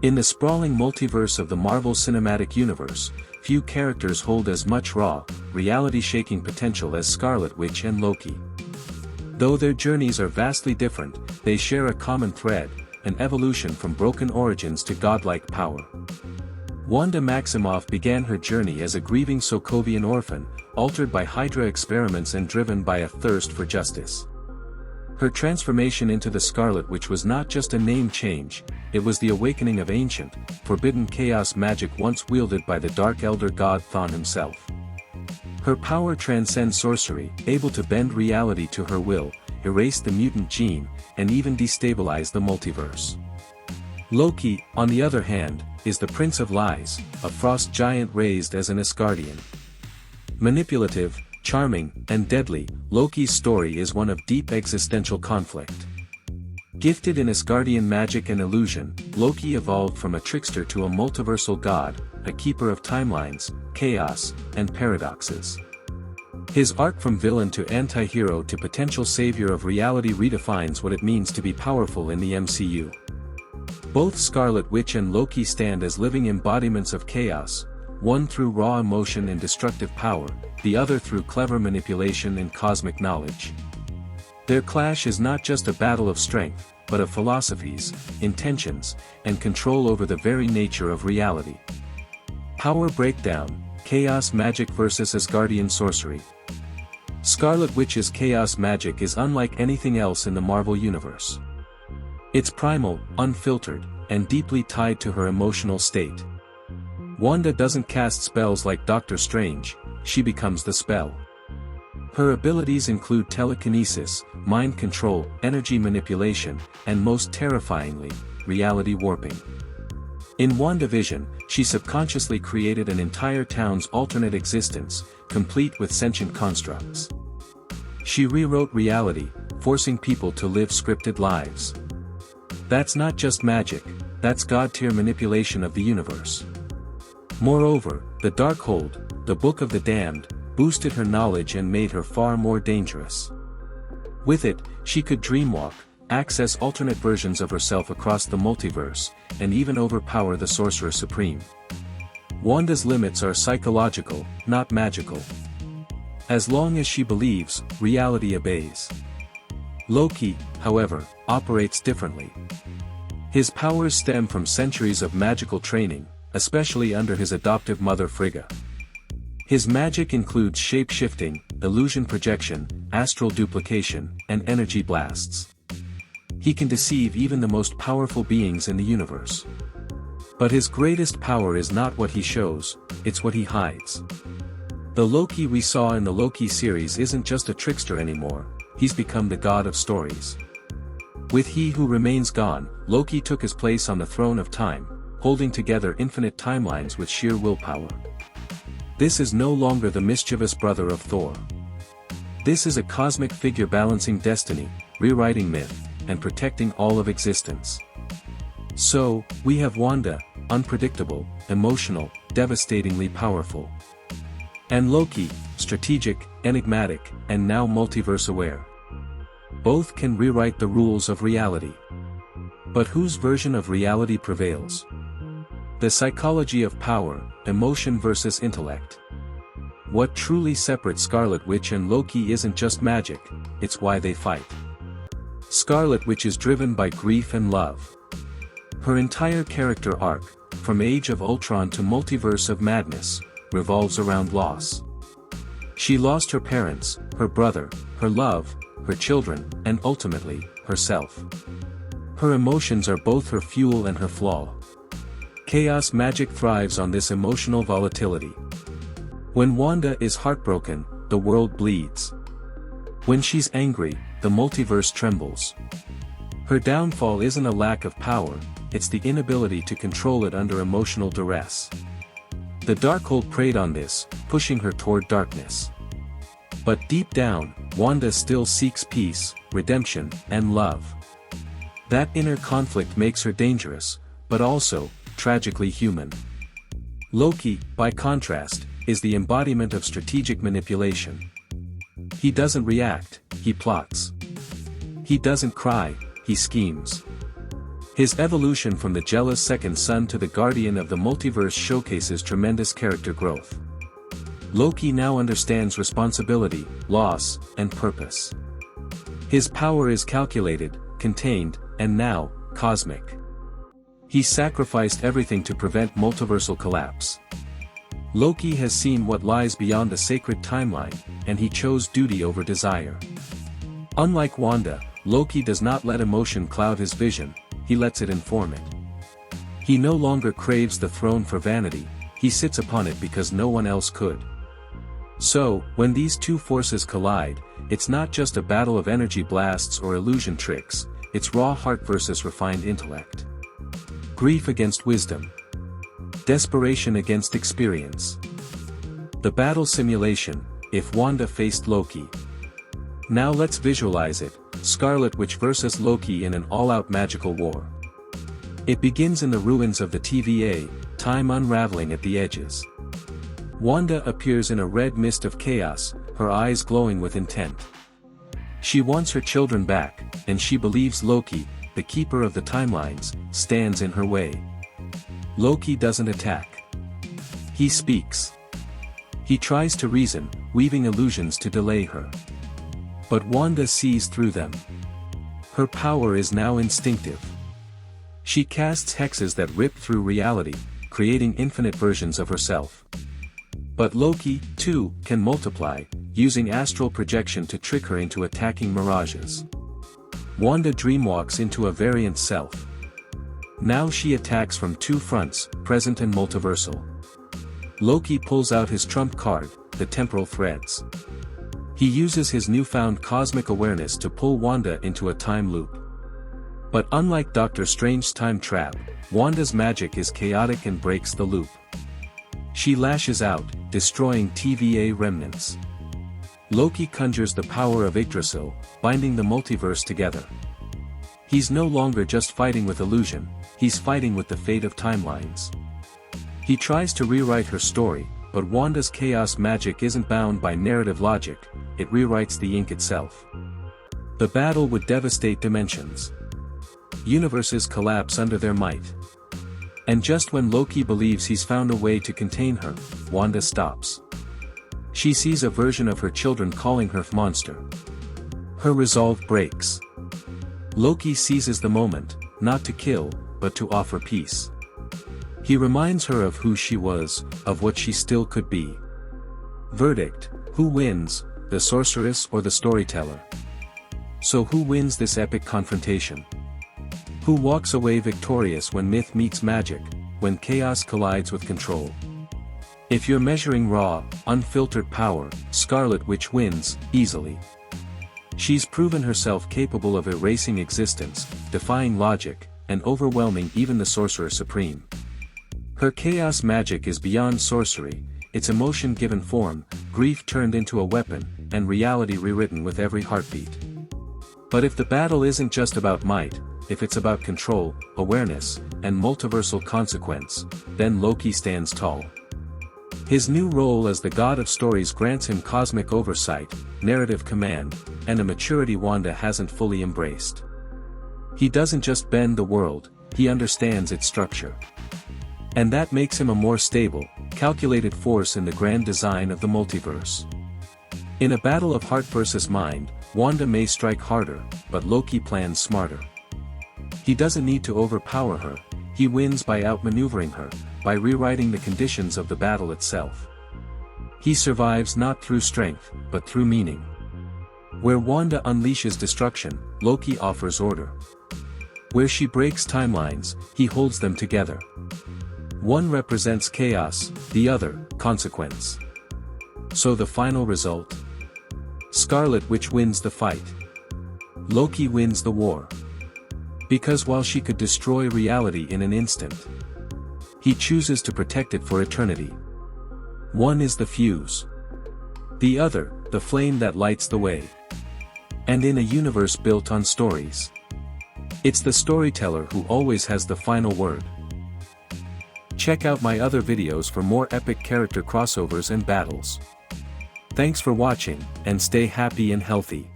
In the sprawling multiverse of the Marvel Cinematic Universe, few characters hold as much raw, reality-shaking potential as Scarlet Witch and Loki. Though their journeys are vastly different, they share a common thread, an evolution from broken origins to godlike power. Wanda Maximoff began her journey as a grieving Sokovian orphan, altered by Hydra experiments and driven by a thirst for justice. Her transformation into the Scarlet Witch was not just a name change, it was the awakening of ancient, forbidden chaos magic once wielded by the Dark Elder god Thawne himself. Her power transcends sorcery, able to bend reality to her will, erase the mutant gene, and even destabilize the multiverse. Loki, on the other hand, is the Prince of Lies, a frost giant raised as an Asgardian. Manipulative, charming, and deadly, Loki's story is one of deep existential conflict. Gifted in Asgardian magic and illusion, Loki evolved from a trickster to a multiversal god, a keeper of timelines, chaos, and paradoxes. His arc from villain to anti-hero to potential savior of reality redefines what it means to be powerful in the MCU. Both Scarlet Witch and Loki stand as living embodiments of chaos, one through raw emotion and destructive power, the other through clever manipulation and cosmic knowledge. Their clash is not just a battle of strength, but of philosophies, intentions, and control over the very nature of reality. Power breakdown, chaos magic versus Asgardian sorcery. Scarlet Witch's chaos magic is unlike anything else in the Marvel Universe. It's primal, unfiltered, and deeply tied to her emotional state. Wanda doesn't cast spells like Doctor Strange, she becomes the spell. Her abilities include telekinesis, mind control, energy manipulation, and most terrifyingly, reality warping. In WandaVision, she subconsciously created an entire town's alternate existence, complete with sentient constructs. She rewrote reality, forcing people to live scripted lives. That's not just magic, that's God-tier manipulation of the universe. Moreover, the Darkhold, the Book of the Damned, boosted her knowledge and made her far more dangerous. With it, she could dreamwalk, access alternate versions of herself across the multiverse, and even overpower the Sorcerer Supreme. Wanda's limits are psychological, not magical. As long as she believes, reality obeys. Loki, however, operates differently. His powers stem from centuries of magical training, especially under his adoptive mother Frigga. His magic includes shape-shifting, illusion projection, astral duplication, and energy blasts. He can deceive even the most powerful beings in the universe. But his greatest power is not what he shows, it's what he hides. The Loki we saw in the Loki series isn't just a trickster anymore, he's become the god of stories. With He Who Remains gone, Loki took his place on the throne of time, holding together infinite timelines with sheer willpower. This is no longer the mischievous brother of Thor. This is a cosmic figure balancing destiny, rewriting myth, and protecting all of existence. So, we have Wanda, unpredictable, emotional, devastatingly powerful. And Loki, strategic, enigmatic, and now multiverse aware. Both can rewrite the rules of reality. But whose version of reality prevails? The psychology of power, emotion versus intellect. What truly separates Scarlet Witch and Loki isn't just magic, it's why they fight. Scarlet Witch is driven by grief and love. Her entire character arc, from Age of Ultron to Multiverse of Madness, revolves around loss. She lost her parents, her brother, her love, her children, and ultimately, herself. Her emotions are both her fuel and her flaw. Chaos magic thrives on this emotional volatility. When Wanda is heartbroken, the world bleeds. When she's angry, the multiverse trembles. Her downfall isn't a lack of power, it's the inability to control it under emotional duress. The Darkhold preyed on this, pushing her toward darkness. But deep down, Wanda still seeks peace, redemption, and love. That inner conflict makes her dangerous, but also, tragically human. Loki, by contrast, is the embodiment of strategic manipulation. He doesn't react, he plots. He doesn't cry, he schemes. His evolution from the jealous second son to the guardian of the multiverse showcases tremendous character growth. Loki now understands responsibility, loss, and purpose. His power is calculated, contained, and now, cosmic. He sacrificed everything to prevent multiversal collapse. Loki has seen what lies beyond the sacred timeline, and he chose duty over desire. Unlike Wanda, Loki does not let emotion cloud his vision, he lets it inform it. He no longer craves the throne for vanity, he sits upon it because no one else could. So, when these two forces collide, it's not just a battle of energy blasts or illusion tricks, it's raw heart versus refined intellect. Grief against wisdom. Desperation against experience. The battle simulation, if Wanda faced Loki. Now let's visualize it, Scarlet Witch versus Loki in an all-out magical war. It begins in the ruins of the TVA, time unraveling at the edges. Wanda appears in a red mist of chaos, her eyes glowing with intent. She wants her children back, and she believes Loki, the keeper of the timelines, stands in her way. Loki doesn't attack. He speaks. He tries to reason, weaving illusions to delay her. But Wanda sees through them. Her power is now instinctive. She casts hexes that rip through reality, creating infinite versions of herself. But Loki, too, can multiply, using astral projection to trick her into attacking mirages. Wanda dreamwalks into a variant self. Now she attacks from two fronts, present and multiversal. Loki pulls out his trump card, the temporal threads. He uses his newfound cosmic awareness to pull Wanda into a time loop. But unlike Doctor Strange's time trap, Wanda's magic is chaotic and breaks the loop. She lashes out, destroying TVA remnants. Loki conjures the power of Yggdrasil, binding the multiverse together. He's no longer just fighting with illusion, he's fighting with the fate of timelines. He tries to rewrite her story, but Wanda's chaos magic isn't bound by narrative logic, it rewrites the ink itself. The battle would devastate dimensions. Universes collapse under their might. And just when Loki believes he's found a way to contain her, Wanda stops. She sees a version of her children calling her monster. Her resolve breaks. Loki seizes the moment, not to kill, but to offer peace. He reminds her of who she was, of what she still could be. Verdict: who wins, the sorceress or the storyteller? So who wins this epic confrontation? Who walks away victorious when myth meets magic, when chaos collides with control? If you're measuring raw, unfiltered power, Scarlet Witch wins, easily. She's proven herself capable of erasing existence, defying logic, and overwhelming even the Sorcerer Supreme. Her chaos magic is beyond sorcery, it's emotion given form, grief turned into a weapon, and reality rewritten with every heartbeat. But if the battle isn't just about might, if it's about control, awareness, and multiversal consequence, then Loki stands tall. His new role as the god of stories grants him cosmic oversight, narrative command, and a maturity Wanda hasn't fully embraced. He doesn't just bend the world, he understands its structure. And that makes him a more stable, calculated force in the grand design of the multiverse. In a battle of heart versus mind, Wanda may strike harder, but Loki plans smarter. He doesn't need to overpower her, he wins by outmaneuvering her, by rewriting the conditions of the battle itself. He survives not through strength, but through meaning. Where Wanda unleashes destruction, Loki offers order. Where she breaks timelines, he holds them together. One represents chaos, the other, consequence. So the final result? Scarlet Witch wins the fight. Loki wins the war. Because while she could destroy reality in an instant, he chooses to protect it for eternity. One is the fuse. The other, the flame that lights the way. And in a universe built on stories, it's the storyteller who always has the final word. Check out my other videos for more epic character crossovers and battles. Thanks for watching, and stay happy and healthy.